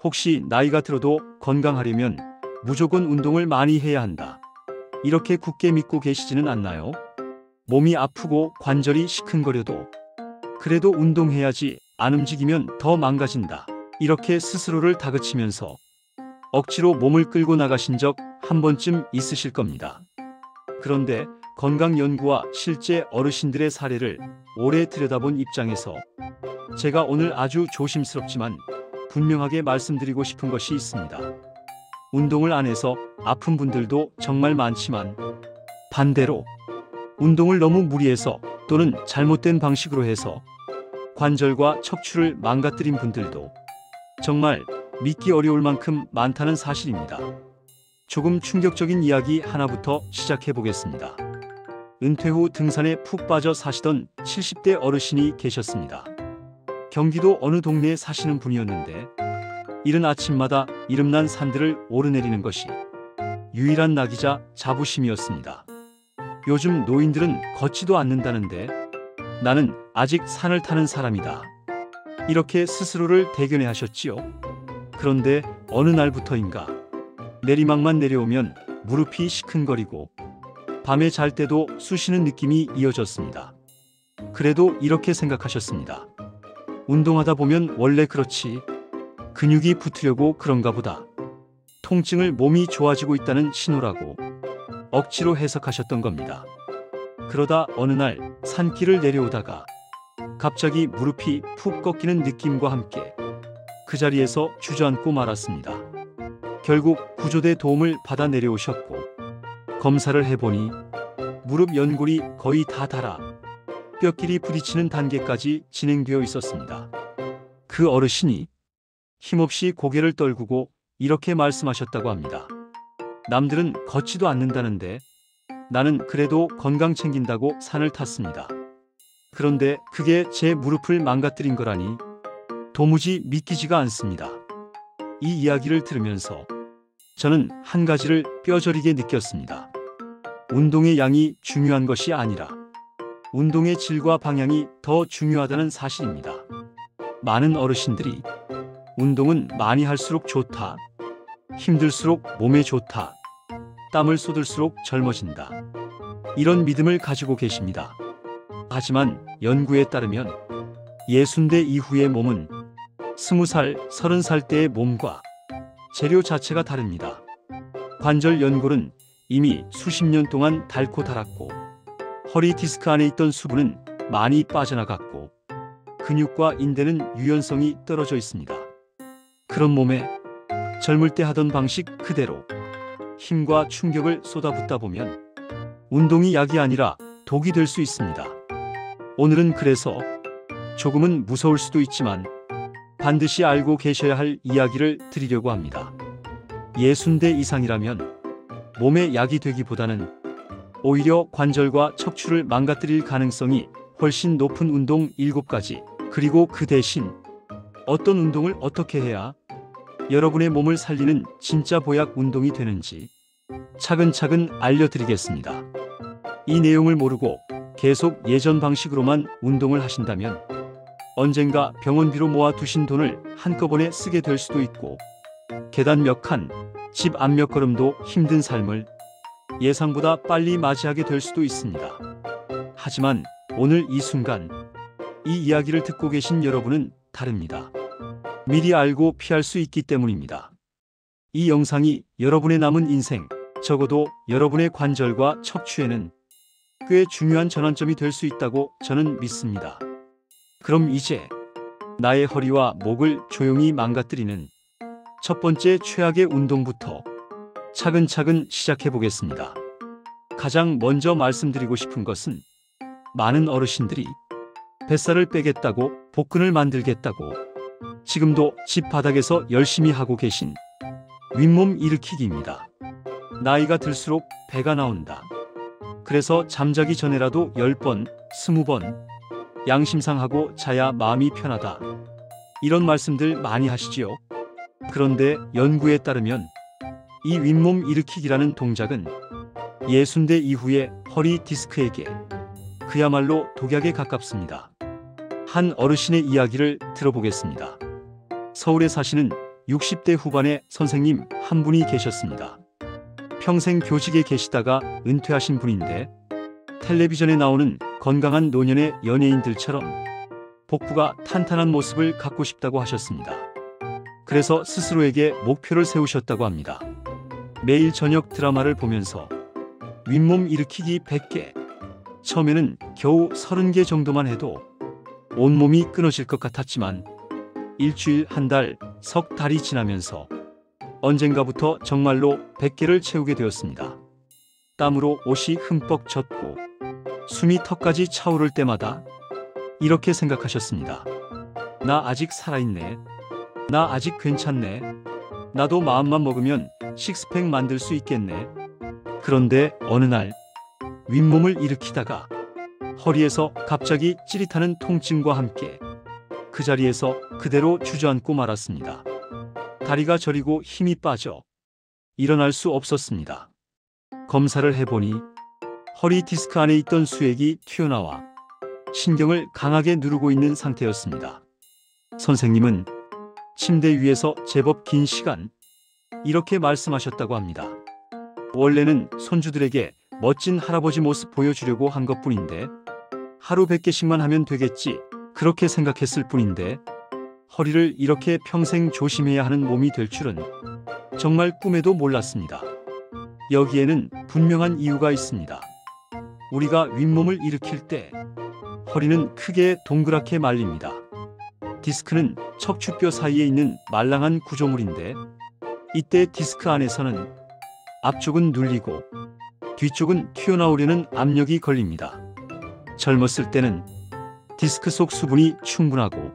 혹시 나이가 들어도 건강하려면 무조건 운동을 많이 해야 한다, 이렇게 굳게 믿고 계시지는 않나요? 몸이 아프고 관절이 시큰거려도 그래도 운동해야지, 안 움직이면 더 망가진다, 이렇게 스스로를 다그치면서 억지로 몸을 끌고 나가신 적 한 번쯤 있으실 겁니다. 그런데 건강 연구와 실제 어르신들의 사례를 오래 들여다본 입장에서 제가 오늘 아주 조심스럽지만 분명하게 말씀드리고 싶은 것이 있습니다. 운동을 안 해서 아픈 분들도 정말 많지만, 반대로 운동을 너무 무리해서 또는 잘못된 방식으로 해서 관절과 척추를 망가뜨린 분들도 정말 믿기 어려울 만큼 많다는 사실입니다. 조금 충격적인 이야기 하나부터 시작해 보겠습니다. 은퇴 후 등산에 푹 빠져 사시던 70대 어르신이 계셨습니다. 경기도 어느 동네에 사시는 분이었는데, 이른 아침마다 이름난 산들을 오르내리는 것이 유일한 낙이자 자부심이었습니다. 요즘 노인들은 걷지도 않는다는데 나는 아직 산을 타는 사람이다, 이렇게 스스로를 대견해 하셨지요. 그런데 어느 날부터인가 내리막만 내려오면 무릎이 시큰거리고 밤에 잘 때도 쑤시는 느낌이 이어졌습니다. 그래도 이렇게 생각하셨습니다. 운동하다 보면 원래 그렇지, 근육이 붙으려고 그런가 보다. 통증을 몸이 좋아지고 있다는 신호라고 억지로 해석하셨던 겁니다. 그러다 어느 날 산길을 내려오다가 갑자기 무릎이 푹 꺾이는 느낌과 함께 그 자리에서 주저앉고 말았습니다. 결국 구조대 도움을 받아 내려오셨고 검사를 해보니 무릎 연골이 거의 다 닳아 뼈끼리 부딪히는 단계까지 진행되어 있었습니다. 그 어르신이 힘없이 고개를 떨구고 이렇게 말씀하셨다고 합니다. 남들은 걷지도 않는다는데 나는 그래도 건강 챙긴다고 산을 탔습니다. 그런데 그게 제 무릎을 망가뜨린 거라니 도무지 믿기지가 않습니다. 이 이야기를 들으면서 저는 한 가지를 뼈저리게 느꼈습니다. 운동의 양이 중요한 것이 아니라 운동의 질과 방향이 더 중요하다는 사실입니다. 많은 어르신들이 운동은 많이 할수록 좋다, 힘들수록 몸에 좋다, 땀을 쏟을수록 젊어진다, 이런 믿음을 가지고 계십니다. 하지만 연구에 따르면 60대 이후의 몸은 20살, 30살 때의 몸과 재료 자체가 다릅니다. 관절 연골은 이미 수십 년 동안 닳고 닳았고, 허리 디스크 안에 있던 수분은 많이 빠져나갔고, 근육과 인대는 유연성이 떨어져 있습니다. 그런 몸에 젊을 때 하던 방식 그대로 힘과 충격을 쏟아붓다 보면 운동이 약이 아니라 독이 될 수 있습니다. 오늘은 그래서 조금은 무서울 수도 있지만 반드시 알고 계셔야 할 이야기를 드리려고 합니다. 60대 이상이라면 몸에 약이 되기보다는 오히려 관절과 척추를 망가뜨릴 가능성이 훨씬 높은 운동 7가지, 그리고 그 대신 어떤 운동을 어떻게 해야 여러분의 몸을 살리는 진짜 보약 운동이 되는지 차근차근 알려드리겠습니다. 이 내용을 모르고 계속 예전 방식으로만 운동을 하신다면 언젠가 병원비로 모아두신 돈을 한꺼번에 쓰게 될 수도 있고, 계단 몇 칸, 집 앞 몇 걸음도 힘든 삶을 예상보다 빨리 맞이하게 될 수도 있습니다. 하지만 오늘 이 순간 이 이야기를 듣고 계신 여러분은 다릅니다. 미리 알고 피할 수 있기 때문입니다. 이 영상이 여러분의 남은 인생, 적어도 여러분의 관절과 척추에는 꽤 중요한 전환점이 될 수 있다고 저는 믿습니다. 그럼 이제 나의 허리와 목을 조용히 망가뜨리는 첫 번째 최악의 운동부터 차근차근 시작해 보겠습니다. 가장 먼저 말씀드리고 싶은 것은, 많은 어르신들이 뱃살을 빼겠다고, 복근을 만들겠다고 지금도 집 바닥에서 열심히 하고 계신 윗몸 일으키기입니다. 나이가 들수록 배가 나온다, 그래서 잠자기 전에라도 10번, 20번 양심상하고 자야 마음이 편하다, 이런 말씀들 많이 하시지요. 그런데 연구에 따르면 이 윗몸 일으키기라는 동작은 60대 이후의 허리 디스크에게 그야말로 독약에 가깝습니다. 한 어르신의 이야기를 들어보겠습니다. 서울에 사시는 60대 후반의 선생님 한 분이 계셨습니다. 평생 교직에 계시다가 은퇴하신 분인데 텔레비전에 나오는 건강한 노년의 연예인들처럼 복부가 탄탄한 모습을 갖고 싶다고 하셨습니다. 그래서 스스로에게 목표를 세우셨다고 합니다. 매일 저녁 드라마를 보면서 윗몸 일으키기 100개, 처음에는 겨우 30개 정도만 해도 온몸이 끊어질 것 같았지만 일주일, 한 달, 석 달이 지나면서 언젠가부터 정말로 100개를 채우게 되었습니다. 땀으로 옷이 흠뻑 젖고 숨이 턱까지 차오를 때마다 이렇게 생각하셨습니다. 나 아직 살아있네. 나 아직 괜찮네. 나도 마음만 먹으면 식스팩 만들 수 있겠네. 그런데 어느 날 윗몸을 일으키다가 허리에서 갑자기 찌릿하는 통증과 함께 그 자리에서 그대로 주저앉고 말았습니다. 다리가 저리고 힘이 빠져 일어날 수 없었습니다. 검사를 해보니 허리 디스크 안에 있던 수액이 튀어나와 신경을 강하게 누르고 있는 상태였습니다. 선생님은 침대 위에서 제법 긴 시간 이렇게 말씀하셨다고 합니다. 원래는 손주들에게 멋진 할아버지 모습 보여주려고 한 것뿐인데 하루 100개씩만 하면 되겠지 그렇게 생각했을 뿐인데 허리를 이렇게 평생 조심해야 하는 몸이 될 줄은 정말 꿈에도 몰랐습니다. 여기에는 분명한 이유가 있습니다. 우리가 윗몸을 일으킬 때 허리는 크게 동그랗게 말립니다. 디스크는 척추뼈 사이에 있는 말랑한 구조물인데 이때 디스크 안에서는 앞쪽은 눌리고 뒤쪽은 튀어나오려는 압력이 걸립니다. 젊었을 때는 디스크 속 수분이 충분하고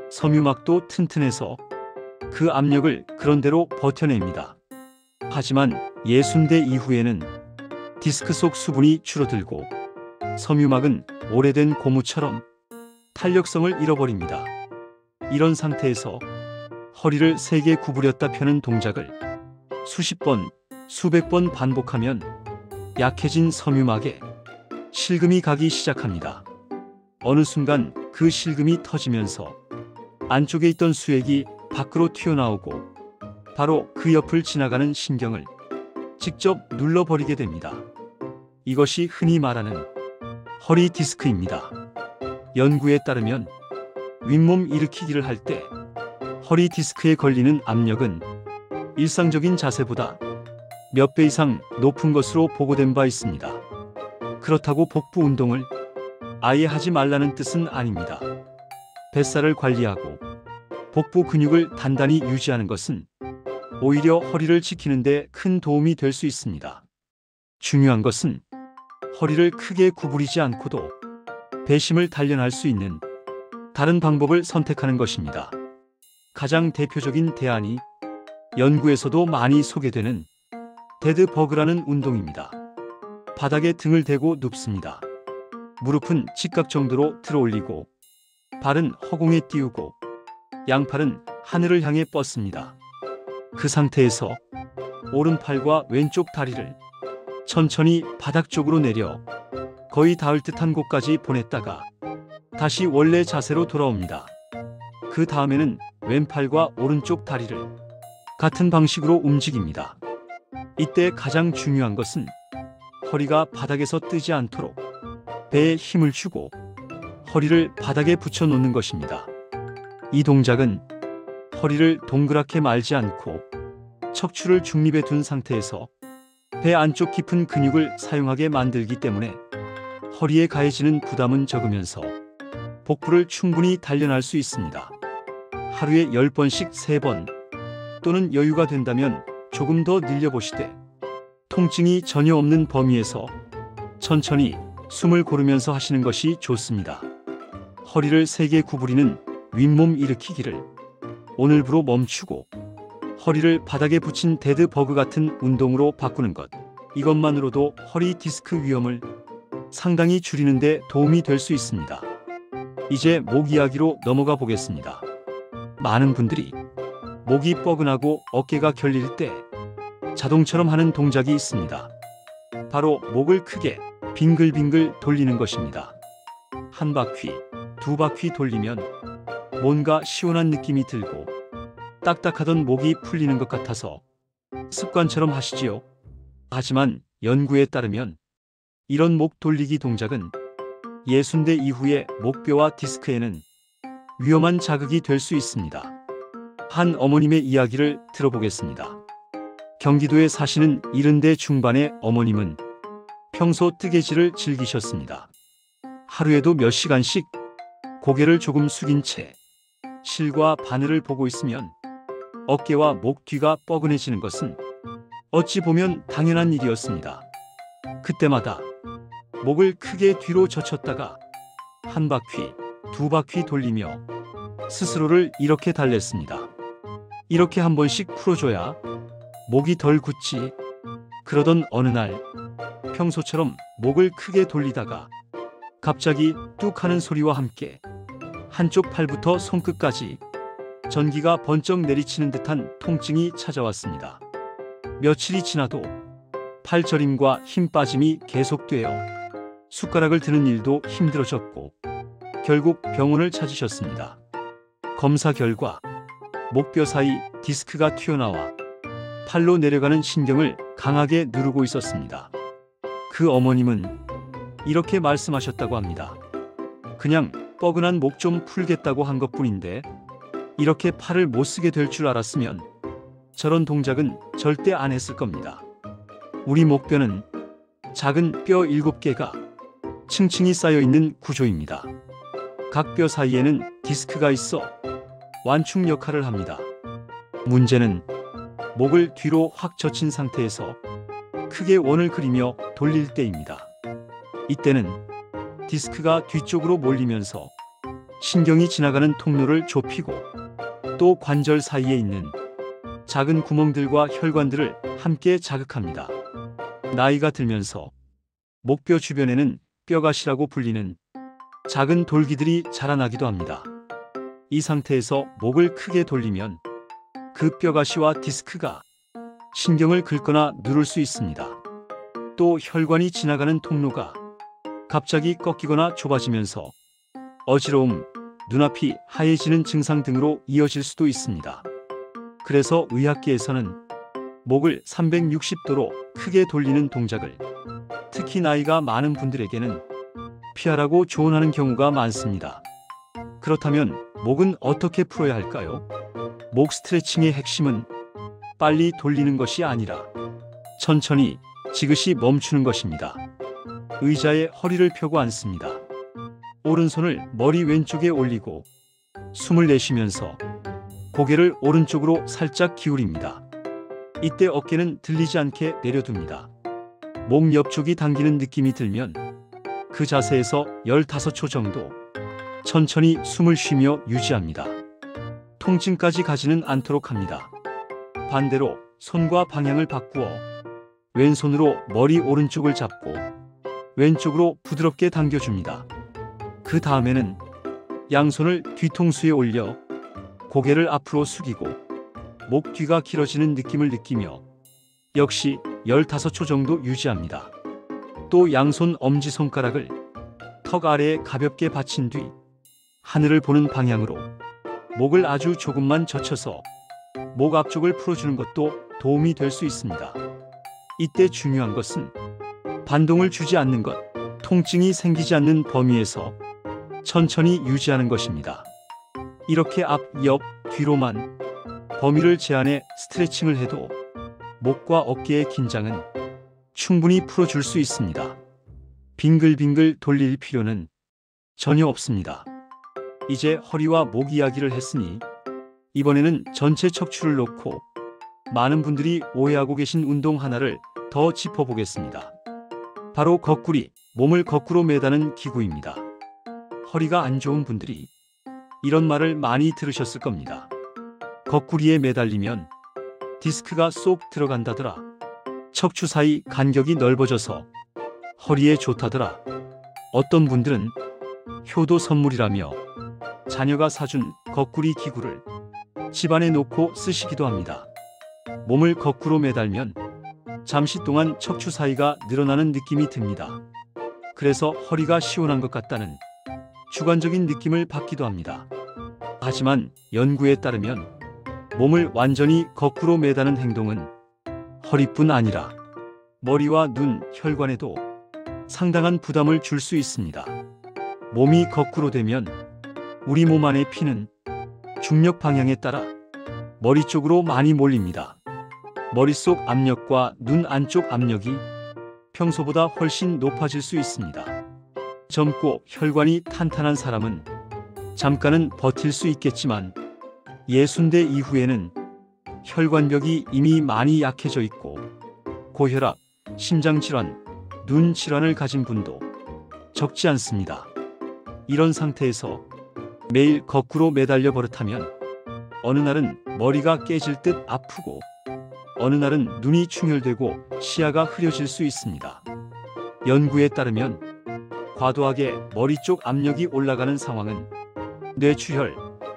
섬유막도 튼튼해서 그 압력을 그런대로 버텨냅니다. 하지만 60대 이후에는 디스크 속 수분이 줄어들고 섬유막은 오래된 고무처럼 탄력성을 잃어버립니다. 이런 상태에서 허리를 세게 구부렸다 펴는 동작을 수십 번, 수백 번 반복하면 약해진 섬유막에 실금이 가기 시작합니다. 어느 순간 그 실금이 터지면서 안쪽에 있던 수액이 밖으로 튀어나오고 바로 그 옆을 지나가는 신경을 직접 눌러버리게 됩니다. 이것이 흔히 말하는 허리 디스크입니다. 연구에 따르면 윗몸 일으키기를 할 때 허리 디스크에 걸리는 압력은 일상적인 자세보다 몇 배 이상 높은 것으로 보고된 바 있습니다. 그렇다고 복부 운동을 아예 하지 말라는 뜻은 아닙니다. 뱃살을 관리하고 복부 근육을 단단히 유지하는 것은 오히려 허리를 지키는 데 큰 도움이 될 수 있습니다. 중요한 것은 허리를 크게 구부리지 않고도 배심을 단련할 수 있는 다른 방법을 선택하는 것입니다. 가장 대표적인 대안이 연구에서도 많이 소개되는 데드버그라는 운동입니다. 바닥에 등을 대고 눕습니다. 무릎은 직각 정도로 들어올리고 발은 허공에 띄우고 양팔은 하늘을 향해 뻗습니다. 그 상태에서 오른팔과 왼쪽 다리를 천천히 바닥 쪽으로 내려 거의 닿을 듯한 곳까지 보냈다가 다시 원래 자세로 돌아옵니다. 그 다음에는 왼팔과 오른쪽 다리를 같은 방식으로 움직입니다. 이때 가장 중요한 것은 허리가 바닥에서 뜨지 않도록 배에 힘을 주고 허리를 바닥에 붙여 놓는 것입니다. 이 동작은 허리를 동그랗게 말지 않고 척추를 중립에 둔 상태에서 배 안쪽 깊은 근육을 사용하게 만들기 때문에 허리에 가해지는 부담은 적으면서 복부를 충분히 단련할 수 있습니다. 하루에 10번씩 3번 또는 여유가 된다면 조금 더 늘려보시되 통증이 전혀 없는 범위에서 천천히 숨을 고르면서 하시는 것이 좋습니다. 허리를 세게 구부리는 윗몸 일으키기를 오늘부로 멈추고 허리를 바닥에 붙인 데드버그 같은 운동으로 바꾸는 것, 이것만으로도 허리 디스크 위험을 상당히 줄이는 데 도움이 될 수 있습니다. 이제 목 이야기로 넘어가 보겠습니다. 많은 분들이 목이 뻐근하고 어깨가 결릴 때 자동처럼 하는 동작이 있습니다. 바로 목을 크게 빙글빙글 돌리는 것입니다. 한 바퀴, 두 바퀴 돌리면 뭔가 시원한 느낌이 들고 딱딱하던 목이 풀리는 것 같아서 습관처럼 하시지요. 하지만 연구에 따르면 이런 목 돌리기 동작은 60대 이후의 목뼈와 디스크에는 위험한 자극이 될 수 있습니다. 한 어머님의 이야기를 들어보겠습니다. 경기도에 사시는 70대 중반의 어머님은 평소 뜨개질을 즐기셨습니다. 하루에도 몇 시간씩 고개를 조금 숙인 채 실과 바늘을 보고 있으면 어깨와 목 뒤가 뻐근해지는 것은 어찌 보면 당연한 일이었습니다. 그때마다 목을 크게 뒤로 젖혔다가 한 바퀴, 두 바퀴 돌리며 스스로를 이렇게 달랬습니다. 이렇게 한 번씩 풀어줘야 목이 덜 굳지. 그러던 어느 날 평소처럼 목을 크게 돌리다가 갑자기 뚝 하는 소리와 함께 한쪽 팔부터 손끝까지 전기가 번쩍 내리치는 듯한 통증이 찾아왔습니다. 며칠이 지나도 팔저림과 힘 빠짐이 계속되어 숟가락을 드는 일도 힘들어졌고 결국 병원을 찾으셨습니다. 검사 결과 목뼈 사이 디스크가 튀어나와 팔로 내려가는 신경을 강하게 누르고 있었습니다. 그 어머님은 이렇게 말씀하셨다고 합니다. 그냥 뻐근한 목 좀 풀겠다고 한 것뿐인데 이렇게 팔을 못 쓰게 될 줄 알았으면 저런 동작은 절대 안 했을 겁니다. 우리 목뼈는 작은 뼈 7개가 층층이 쌓여 있는 구조입니다. 각 뼈 사이에는 디스크가 있어 완충 역할을 합니다. 문제는 목을 뒤로 확 젖힌 상태에서 크게 원을 그리며 돌릴 때입니다. 이때는 디스크가 뒤쪽으로 몰리면서 신경이 지나가는 통로를 좁히고 또 관절 사이에 있는 작은 구멍들과 혈관들을 함께 자극합니다. 나이가 들면서 목뼈 주변에는 뼈가시라고 불리는 작은 돌기들이 자라나기도 합니다. 이 상태에서 목을 크게 돌리면 그 뼈가시와 디스크가 신경을 긁거나 누를 수 있습니다. 또 혈관이 지나가는 통로가 갑자기 꺾이거나 좁아지면서 어지러움, 눈앞이 하얘지는 증상 등으로 이어질 수도 있습니다. 그래서 의학계에서는 목을 360도로 크게 돌리는 동작을 특히 나이가 많은 분들에게는 피하라고 조언하는 경우가 많습니다. 그렇다면 목은 어떻게 풀어야 할까요? 목 스트레칭의 핵심은 빨리 돌리는 것이 아니라 천천히 지그시 멈추는 것입니다. 의자에 허리를 펴고 앉습니다. 오른손을 머리 왼쪽에 올리고 숨을 내쉬면서 고개를 오른쪽으로 살짝 기울입니다. 이때 어깨는 들리지 않게 내려둡니다. 목 옆쪽이 당기는 느낌이 들면 그 자세에서 15초 정도 천천히 숨을 쉬며 유지합니다. 통증까지 가지는 않도록 합니다. 반대로 손과 방향을 바꾸어 왼손으로 머리 오른쪽을 잡고 왼쪽으로 부드럽게 당겨줍니다. 그 다음에는 양손을 뒤통수에 올려 고개를 앞으로 숙이고 목 뒤가 길어지는 느낌을 느끼며 역시 15초 정도 유지합니다. 또 양손 엄지손가락을 턱 아래에 가볍게 받친 뒤 하늘을 보는 방향으로 목을 아주 조금만 젖혀서 목 앞쪽을 풀어주는 것도 도움이 될 수 있습니다. 이때 중요한 것은 반동을 주지 않는 것, 통증이 생기지 않는 범위에서 천천히 유지하는 것입니다. 이렇게 앞, 옆, 뒤로만 범위를 제한해 스트레칭을 해도 목과 어깨의 긴장은 충분히 풀어줄 수 있습니다. 빙글빙글 돌릴 필요는 전혀 없습니다. 이제 허리와 목 이야기를 했으니 이번에는 전체 척추를 놓고 많은 분들이 오해하고 계신 운동 하나를 더 짚어보겠습니다. 바로 거꾸리, 몸을 거꾸로 매다는 기구입니다. 허리가 안 좋은 분들이 이런 말을 많이 들으셨을 겁니다. 거꾸리에 매달리면 디스크가 쏙 들어간다더라. 척추 사이 간격이 넓어져서 허리에 좋다더라. 어떤 분들은 효도 선물이라며 자녀가 사준 거꾸리 기구를 집안에 놓고 쓰시기도 합니다. 몸을 거꾸로 매달면 잠시 동안 척추 사이가 늘어나는 느낌이 듭니다. 그래서 허리가 시원한 것 같다는 주관적인 느낌을 받기도 합니다. 하지만 연구에 따르면 몸을 완전히 거꾸로 매다는 행동은 허리뿐 아니라 머리와 눈, 혈관에도 상당한 부담을 줄 수 있습니다. 몸이 거꾸로 되면 우리 몸 안의 피는 중력 방향에 따라 머리 쪽으로 많이 몰립니다. 머릿속 압력과 눈 안쪽 압력이 평소보다 훨씬 높아질 수 있습니다. 젊고 혈관이 탄탄한 사람은 잠깐은 버틸 수 있겠지만 60대 이후에는 혈관벽이 이미 많이 약해져 있고 고혈압, 심장질환, 눈 질환을 가진 분도 적지 않습니다. 이런 상태에서 매일 거꾸로 매달려 버릇하면 어느 날은 머리가 깨질 듯 아프고 어느 날은 눈이 충혈되고 시야가 흐려질 수 있습니다. 연구에 따르면 과도하게 머리 쪽 압력이 올라가는 상황은 뇌출혈,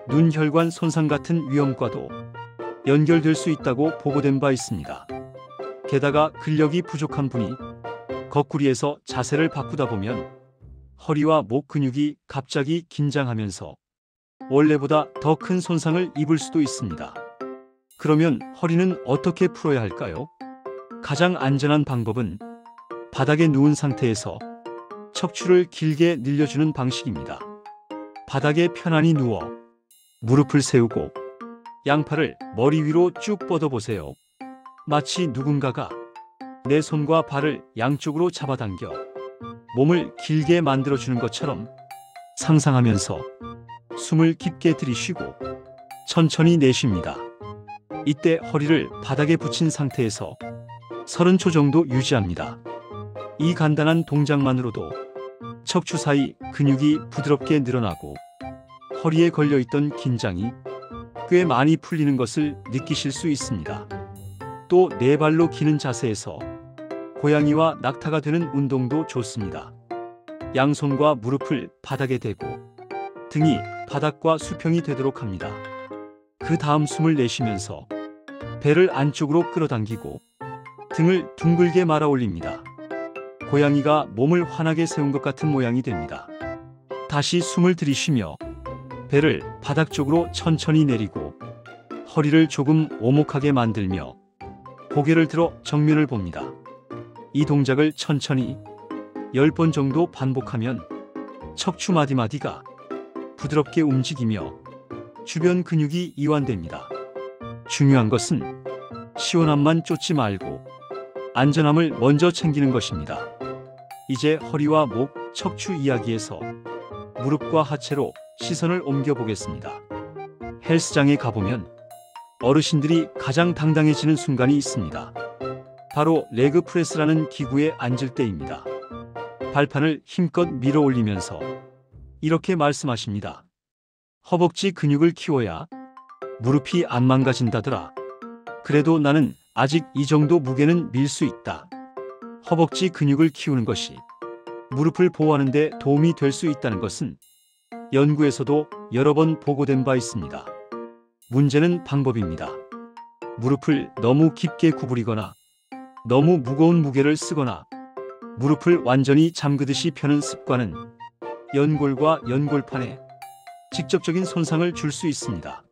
눈혈관 손상 같은 위험과도 연결될 수 있다고 보고된 바 있습니다. 게다가 근력이 부족한 분이 거꾸리에서 자세를 바꾸다 보면 허리와 목 근육이 갑자기 긴장하면서 원래보다 더 큰 손상을 입을 수도 있습니다. 그러면 허리는 어떻게 풀어야 할까요? 가장 안전한 방법은 바닥에 누운 상태에서 척추를 길게 늘려주는 방식입니다. 바닥에 편안히 누워 무릎을 세우고 양팔을 머리 위로 쭉 뻗어보세요. 마치 누군가가 내 손과 발을 양쪽으로 잡아당겨 몸을 길게 만들어주는 것처럼 상상하면서 숨을 깊게 들이쉬고 천천히 내쉽니다. 이때 허리를 바닥에 붙인 상태에서 30초 정도 유지합니다. 이 간단한 동작만으로도 척추 사이 근육이 부드럽게 늘어나고 허리에 걸려있던 긴장이 꽤 많이 풀리는 것을 느끼실 수 있습니다. 또 네 발로 기는 자세에서 고양이와 낙타가 되는 운동도 좋습니다. 양손과 무릎을 바닥에 대고 등이 바닥과 수평이 되도록 합니다. 그 다음 숨을 내쉬면서 배를 안쪽으로 끌어당기고 등을 둥글게 말아 올립니다. 고양이가 몸을 환하게 세운 것 같은 모양이 됩니다. 다시 숨을 들이쉬며 배를 바닥 쪽으로 천천히 내리고 허리를 조금 오목하게 만들며 고개를 들어 정면을 봅니다. 이 동작을 천천히 10번 정도 반복하면 척추 마디마디가 부드럽게 움직이며 주변 근육이 이완됩니다. 중요한 것은 시원함만 쫓지 말고 안전함을 먼저 챙기는 것입니다. 이제 허리와 목, 척추 이야기에서 무릎과 하체로 시선을 옮겨보겠습니다. 헬스장에 가보면 어르신들이 가장 당당해지는 순간이 있습니다. 바로 레그 프레스라는 기구에 앉을 때입니다. 발판을 힘껏 밀어 올리면서 이렇게 말씀하십니다. 허벅지 근육을 키워야 무릎이 안 망가진다더라. 그래도 나는 아직 이 정도 무게는 밀 수 있다. 허벅지 근육을 키우는 것이 무릎을 보호하는 데 도움이 될 수 있다는 것은 연구에서도 여러 번 보고된 바 있습니다. 문제는 방법입니다. 무릎을 너무 깊게 구부리거나 너무 무거운 무게를 쓰거나 무릎을 완전히 잠그듯이 펴는 습관은 연골과 연골판에 직접적인 손상을 줄 수 있습니다.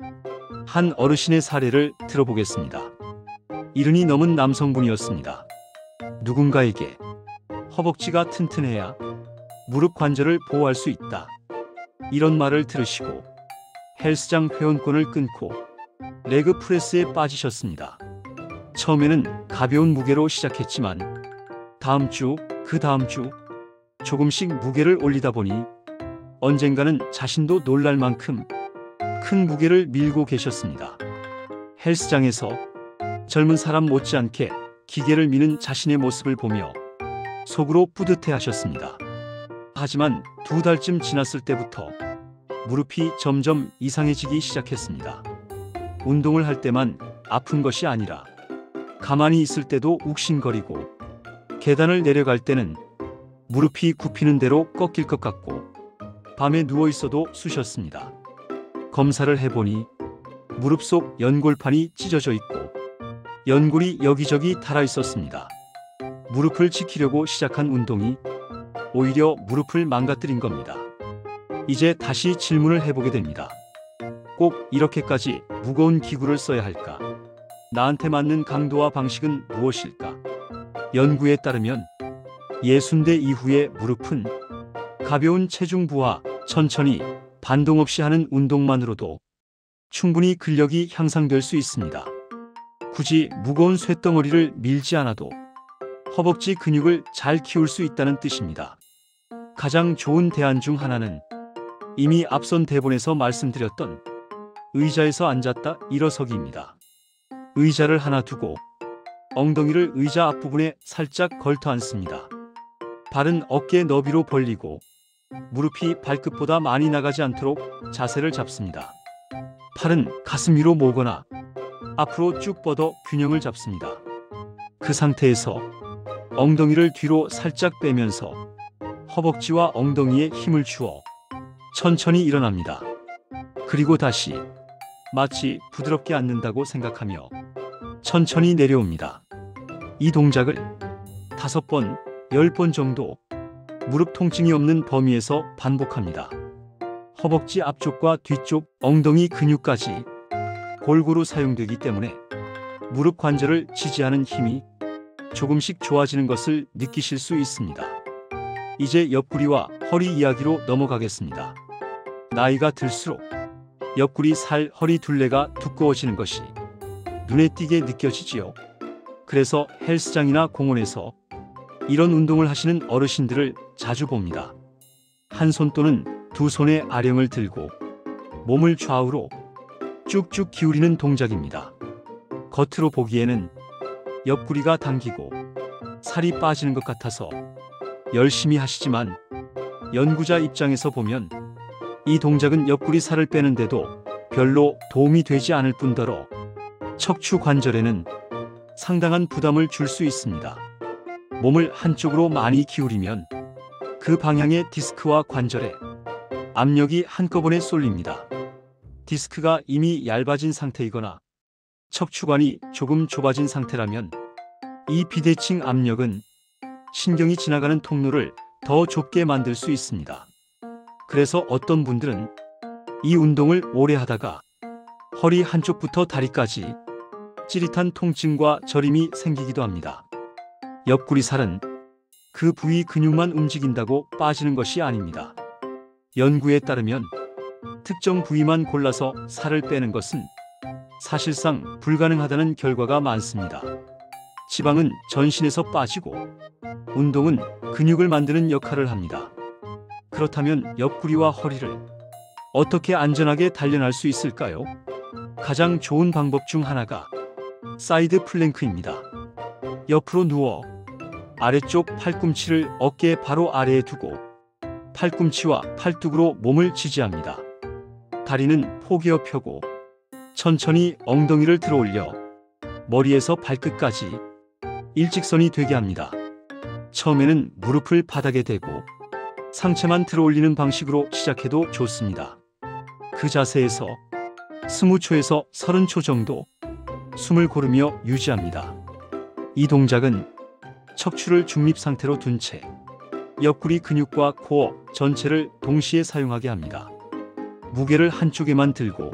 한 어르신의 사례를 들어보겠습니다. 70이 넘은 남성분이었습니다. 누군가에게 허벅지가 튼튼해야 무릎 관절을 보호할 수 있다, 이런 말을 들으시고 헬스장 회원권을 끊고 레그 프레스에 빠지셨습니다. 처음에는 가벼운 무게로 시작했지만 다음 주, 그 다음 주 조금씩 무게를 올리다 보니 언젠가는 자신도 놀랄 만큼 큰 무게를 밀고 계셨습니다. 헬스장에서 젊은 사람 못지않게 기계를 미는 자신의 모습을 보며 속으로 뿌듯해 하셨습니다. 하지만 2달쯤 지났을 때부터 무릎이 점점 이상해지기 시작했습니다. 운동을 할 때만 아픈 것이 아니라 가만히 있을 때도 욱신거리고 계단을 내려갈 때는 무릎이 굽히는 대로 꺾일 것 같고 밤에 누워 있어도 쑤셨습니다. 검사를 해보니 무릎 속 연골판이 찢어져 있고 연골이 여기저기 닳아 있었습니다. 무릎을 지키려고 시작한 운동이 오히려 무릎을 망가뜨린 겁니다. 이제 다시 질문을 해보게 됩니다. 꼭 이렇게까지 무거운 기구를 써야 할까? 나한테 맞는 강도와 방식은 무엇일까? 연구에 따르면 60대 이후의 무릎은 가벼운 체중 부하, 천천히 반동 없이 하는 운동만으로도 충분히 근력이 향상될 수 있습니다. 굳이 무거운 쇳덩어리를 밀지 않아도 허벅지 근육을 잘 키울 수 있다는 뜻입니다. 가장 좋은 대안 중 하나는 이미 앞선 대본에서 말씀드렸던 의자에서 앉았다 일어서기입니다. 의자를 하나 두고 엉덩이를 의자 앞부분에 살짝 걸터 앉습니다. 발은 어깨 너비로 벌리고 무릎이 발끝보다 많이 나가지 않도록 자세를 잡습니다. 팔은 가슴 위로 모거나 앞으로 쭉 뻗어 균형을 잡습니다. 그 상태에서 엉덩이를 뒤로 살짝 빼면서 허벅지와 엉덩이에 힘을 주어 천천히 일어납니다. 그리고 다시 마치 부드럽게 앉는다고 생각하며 천천히 내려옵니다. 이 동작을 5번, 10번 정도 무릎 통증이 없는 범위에서 반복합니다. 허벅지 앞쪽과 뒤쪽 엉덩이 근육까지 골고루 사용되기 때문에 무릎 관절을 지지하는 힘이 조금씩 좋아지는 것을 느끼실 수 있습니다. 이제 옆구리와 허리 이야기로 넘어가겠습니다. 나이가 들수록 옆구리 살, 허리 둘레가 두꺼워지는 것이 눈에 띄게 느껴지지요. 그래서 헬스장이나 공원에서 이런 운동을 하시는 어르신들을 자주 봅니다. 한 손 또는 두 손에 아령을 들고 몸을 좌우로 쭉쭉 기울이는 동작입니다. 겉으로 보기에는 옆구리가 당기고 살이 빠지는 것 같아서 열심히 하시지만 연구자 입장에서 보면 이 동작은 옆구리 살을 빼는데도 별로 도움이 되지 않을 뿐더러 척추 관절에는 상당한 부담을 줄 수 있습니다. 몸을 한쪽으로 많이 기울이면 그 방향의 디스크와 관절에 압력이 한꺼번에 쏠립니다. 디스크가 이미 얇아진 상태이거나 척추관이 조금 좁아진 상태라면 이 비대칭 압력은 신경이 지나가는 통로를 더 좁게 만들 수 있습니다. 그래서 어떤 분들은 이 운동을 오래 하다가 허리 한쪽부터 다리까지 찌릿한 통증과 저림이 생기기도 합니다. 옆구리 살은 그 부위 근육만 움직인다고 빠지는 것이 아닙니다. 연구에 따르면 특정 부위만 골라서 살을 빼는 것은 사실상 불가능하다는 결과가 많습니다. 지방은 전신에서 빠지고 운동은 근육을 만드는 역할을 합니다. 그렇다면 옆구리와 허리를 어떻게 안전하게 단련할 수 있을까요? 가장 좋은 방법 중 하나가 사이드 플랭크입니다. 옆으로 누워 아래쪽 팔꿈치를 어깨 바로 아래에 두고 팔꿈치와 팔뚝으로 몸을 지지합니다. 다리는 포개어 펴고 천천히 엉덩이를 들어 올려 머리에서 발끝까지 일직선이 되게 합니다. 처음에는 무릎을 바닥에 대고 상체만 들어 올리는 방식으로 시작해도 좋습니다. 그 자세에서 20초에서 30초 정도 숨을 고르며 유지합니다. 이 동작은 척추를 중립 상태로 둔 채 옆구리 근육과 코어 전체를 동시에 사용하게 합니다. 무게를 한쪽에만 들고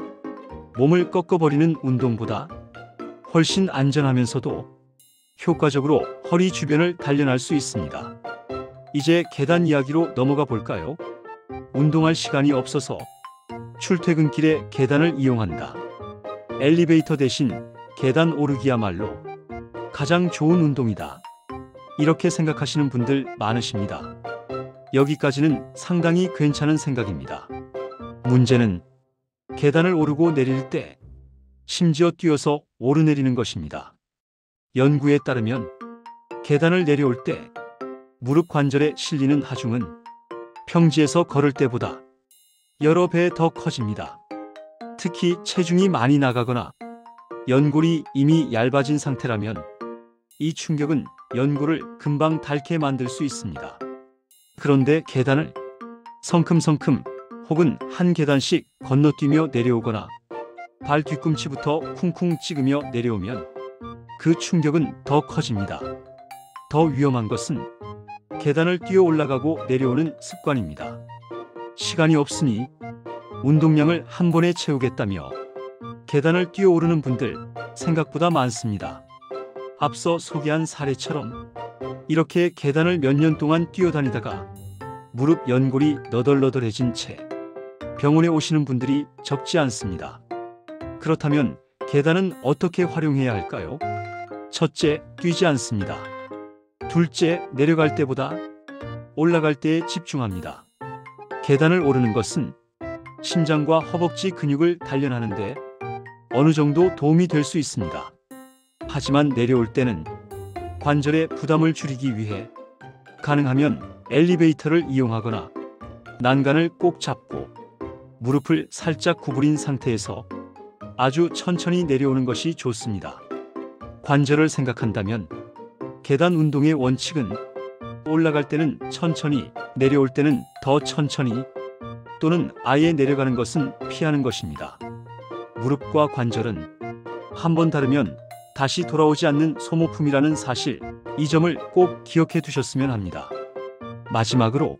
몸을 꺾어버리는 운동보다 훨씬 안전하면서도 효과적으로 허리 주변을 단련할 수 있습니다. 이제 계단 이야기로 넘어가 볼까요? 운동할 시간이 없어서 출퇴근길에 계단을 이용한다. 엘리베이터 대신 계단 오르기야말로 가장 좋은 운동이다. 이렇게 생각하시는 분들 많으십니다. 여기까지는 상당히 괜찮은 생각입니다. 문제는 계단을 오르고 내릴 때 심지어 뛰어서 오르내리는 것입니다. 연구에 따르면 계단을 내려올 때 무릎 관절에 실리는 하중은 평지에서 걸을 때보다 여러 배 더 커집니다. 특히 체중이 많이 나가거나 연골이 이미 얇아진 상태라면 이 충격은 연골을 금방 닳게 만들 수 있습니다. 그런데 계단을 성큼성큼 혹은 한 계단씩 건너뛰며 내려오거나 발 뒤꿈치부터 쿵쿵 찍으며 내려오면 그 충격은 더 커집니다. 더 위험한 것은 계단을 뛰어 올라가고 내려오는 습관입니다. 시간이 없으니 운동량을 한 번에 채우겠다며 계단을 뛰어오르는 분들 생각보다 많습니다. 앞서 소개한 사례처럼 이렇게 계단을 몇 년 동안 뛰어다니다가 무릎 연골이 너덜너덜해진 채 병원에 오시는 분들이 적지 않습니다. 그렇다면 계단은 어떻게 활용해야 할까요? 첫째, 뛰지 않습니다. 둘째, 내려갈 때보다 올라갈 때에 집중합니다. 계단을 오르는 것은 심장과 허벅지 근육을 단련하는데 어느 정도 도움이 될 수 있습니다. 하지만 내려올 때는 관절의 부담을 줄이기 위해 가능하면 엘리베이터를 이용하거나 난간을 꼭 잡고 무릎을 살짝 구부린 상태에서 아주 천천히 내려오는 것이 좋습니다. 관절을 생각한다면 계단 운동의 원칙은 올라갈 때는 천천히, 내려올 때는 더 천천히 또는 아예 내려가는 것은 피하는 것입니다. 무릎과 관절은 한번 다르면 다시 돌아오지 않는 소모품이라는 사실, 이 점을 꼭 기억해 두셨으면 합니다. 마지막으로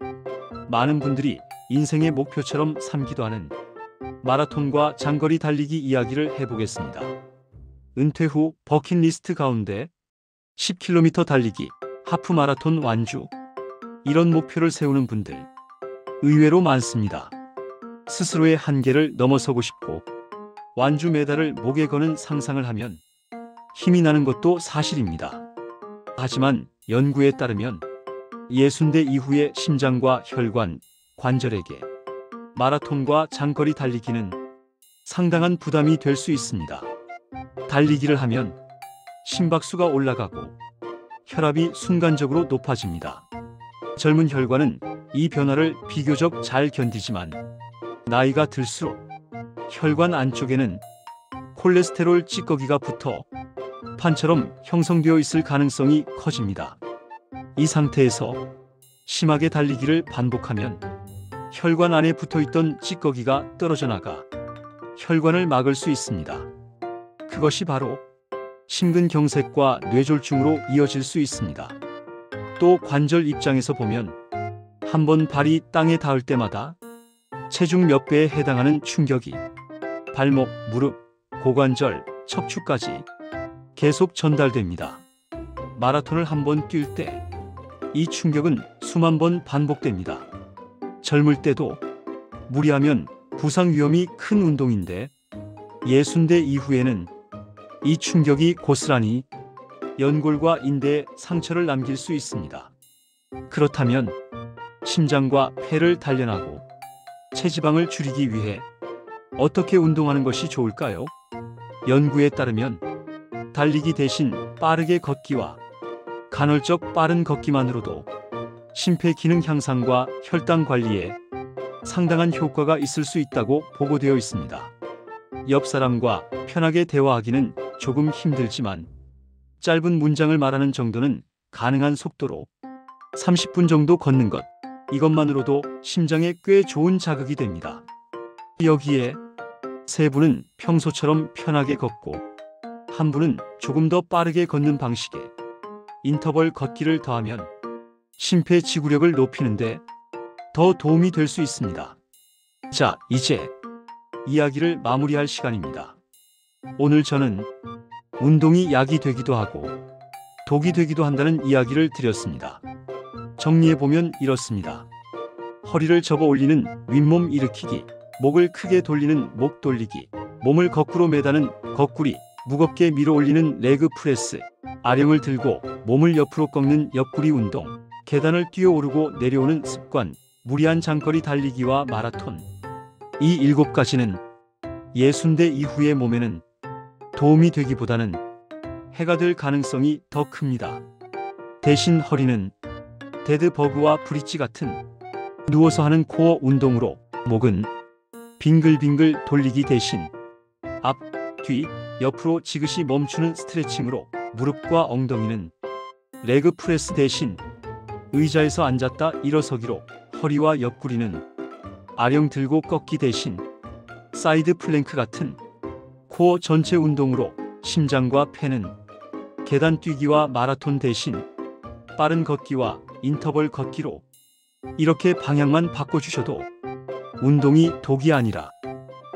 많은 분들이 인생의 목표처럼 삼기도 하는 마라톤과 장거리 달리기 이야기를 해보겠습니다. 은퇴 후 버킷리스트 가운데 10km 달리기, 하프 마라톤 완주, 이런 목표를 세우는 분들 의외로 많습니다. 스스로의 한계를 넘어서고 싶고 완주 메달을 목에 거는 상상을 하면 힘이 나는 것도 사실입니다. 하지만 연구에 따르면 60대 이후의 심장과 혈관, 관절에게 마라톤과 장거리 달리기는 상당한 부담이 될 수 있습니다. 달리기를 하면 심박수가 올라가고 혈압이 순간적으로 높아집니다. 젊은 혈관은 이 변화를 비교적 잘 견디지만 나이가 들수록 혈관 안쪽에는 콜레스테롤 찌꺼기가 붙어 판처럼 형성되어 있을 가능성이 커집니다. 이 상태에서 심하게 달리기를 반복하면 혈관 안에 붙어있던 찌꺼기가 떨어져 나가 혈관을 막을 수 있습니다. 그것이 바로 심근경색과 뇌졸중으로 이어질 수 있습니다. 또 관절 입장에서 보면 한 번 발이 땅에 닿을 때마다 체중 몇 배에 해당하는 충격이 발목, 무릎, 고관절, 척추까지 계속 전달됩니다. 마라톤을 한 번 뛸 때 이 충격은 수만 번 반복됩니다. 젊을 때도 무리하면 부상 위험이 큰 운동인데 60대 이후에는 이 충격이 고스란히 연골과 인대에 상처를 남길 수 있습니다. 그렇다면 심장과 폐를 단련하고 체지방을 줄이기 위해 어떻게 운동하는 것이 좋을까요? 연구에 따르면 달리기 대신 빠르게 걷기와 간헐적 빠른 걷기만으로도 심폐기능 향상과 혈당 관리에 상당한 효과가 있을 수 있다고 보고되어 있습니다. 옆 사람과 편하게 대화하기는 조금 힘들지만 짧은 문장을 말하는 정도는 가능한 속도로 30분 정도 걷는 것, 이것만으로도 심장에 꽤 좋은 자극이 됩니다. 여기에 세 분은 평소처럼 편하게 걷고 한 분은 조금 더 빠르게 걷는 방식에 인터벌 걷기를 더하면 심폐지구력을 높이는데 더 도움이 될 수 있습니다. 자, 이제 이야기를 마무리할 시간입니다. 오늘 저는 운동이 약이 되기도 하고 독이 되기도 한다는 이야기를 드렸습니다. 정리해보면 이렇습니다. 허리를 접어 올리는 윗몸 일으키기, 목을 크게 돌리는 목 돌리기, 몸을 거꾸로 매다는 거꾸리, 무겁게 밀어 올리는 레그 프레스, 아령을 들고 몸을 옆으로 꺾는 옆구리 운동, 계단을 뛰어오르고 내려오는 습관, 무리한 장거리 달리기와 마라톤. 이 7가지는 60대 이후의 몸에는 도움이 되기보다는 해가 될 가능성이 더 큽니다. 대신 허리는 데드버그와 브릿지 같은 누워서 하는 코어 운동으로, 목은 빙글빙글 돌리기 대신 앞, 뒤, 옆으로 지그시 멈추는 스트레칭으로, 무릎과 엉덩이는 레그 프레스 대신 의자에서 앉았다 일어서기로, 허리와 옆구리는 아령 들고 꺾기 대신 사이드 플랭크 같은 코어 전체 운동으로, 심장과 폐는 계단 뛰기와 마라톤 대신 빠른 걷기와 인터벌 걷기로, 이렇게 방향만 바꿔주셔도 운동이 독이 아니라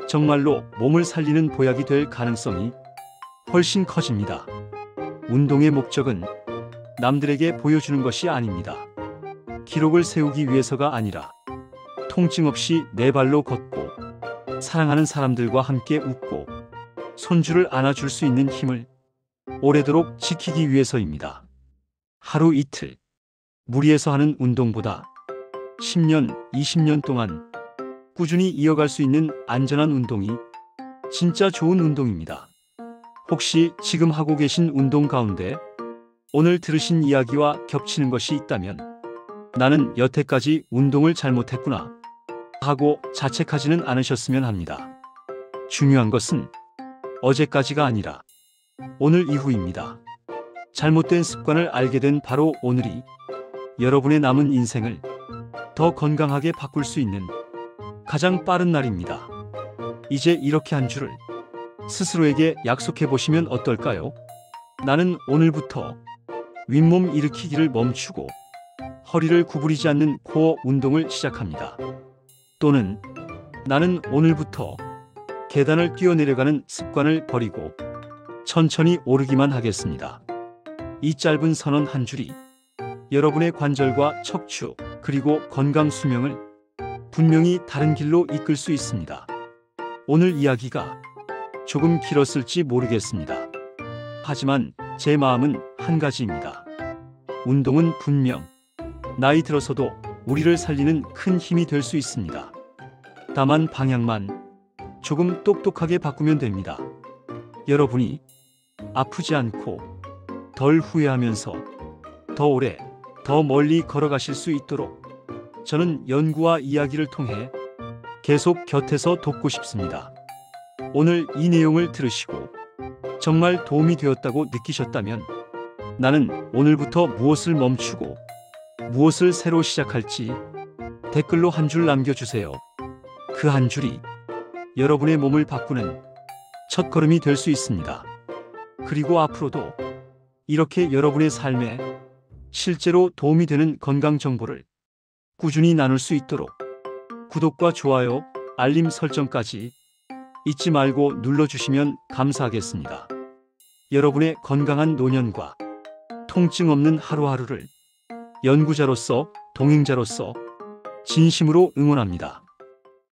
정말로 몸을 살리는 보약이 될 가능성이 훨씬 커집니다. 운동의 목적은 남들에게 보여주는 것이 아닙니다. 기록을 세우기 위해서가 아니라 통증 없이 내 발로 걷고 사랑하는 사람들과 함께 웃고 손주를 안아줄 수 있는 힘을 오래도록 지키기 위해서입니다. 하루 이틀 무리해서 하는 운동보다 10년, 20년 동안 꾸준히 이어갈 수 있는 안전한 운동이 진짜 좋은 운동입니다. 혹시 지금 하고 계신 운동 가운데 오늘 들으신 이야기와 겹치는 것이 있다면 나는 여태까지 운동을 잘못했구나 하고 자책하지는 않으셨으면 합니다. 중요한 것은 어제까지가 아니라 오늘 이후입니다. 잘못된 습관을 알게 된 바로 오늘이 여러분의 남은 인생을 더 건강하게 바꿀 수 있는 가장 빠른 날입니다. 이제 이렇게 한 주를 스스로에게 약속해 보시면 어떨까요? 나는 오늘부터 윗몸 일으키기를 멈추고 허리를 구부리지 않는 코어 운동을 시작합니다. 또는 나는 오늘부터 계단을 뛰어내려가는 습관을 버리고 천천히 오르기만 하겠습니다. 이 짧은 선언 한 줄이 여러분의 관절과 척추 그리고 건강 수명을 분명히 다른 길로 이끌 수 있습니다. 오늘 이야기가 조금 길었을지 모르겠습니다. 하지만 제 마음은 한 가지입니다. 운동은 분명 나이 들어서도 우리를 살리는 큰 힘이 될 수 있습니다. 다만 방향만 조금 똑똑하게 바꾸면 됩니다. 여러분이 아프지 않고 덜 후회하면서 더 오래, 더 멀리 걸어가실 수 있도록 저는 연구와 이야기를 통해 계속 곁에서 돕고 싶습니다. 오늘 이 내용을 들으시고 정말 도움이 되었다고 느끼셨다면 나는 오늘부터 무엇을 멈추고 무엇을 새로 시작할지 댓글로 한 줄 남겨주세요. 그 한 줄이 여러분의 몸을 바꾸는 첫걸음이 될 수 있습니다. 그리고 앞으로도 이렇게 여러분의 삶에 실제로 도움이 되는 건강 정보를 꾸준히 나눌 수 있도록 구독과 좋아요, 알림 설정까지 잊지 말고 눌러주시면 감사하겠습니다. 여러분의 건강한 노년과 통증 없는 하루하루를 연구자로서, 동행자로서 진심으로 응원합니다.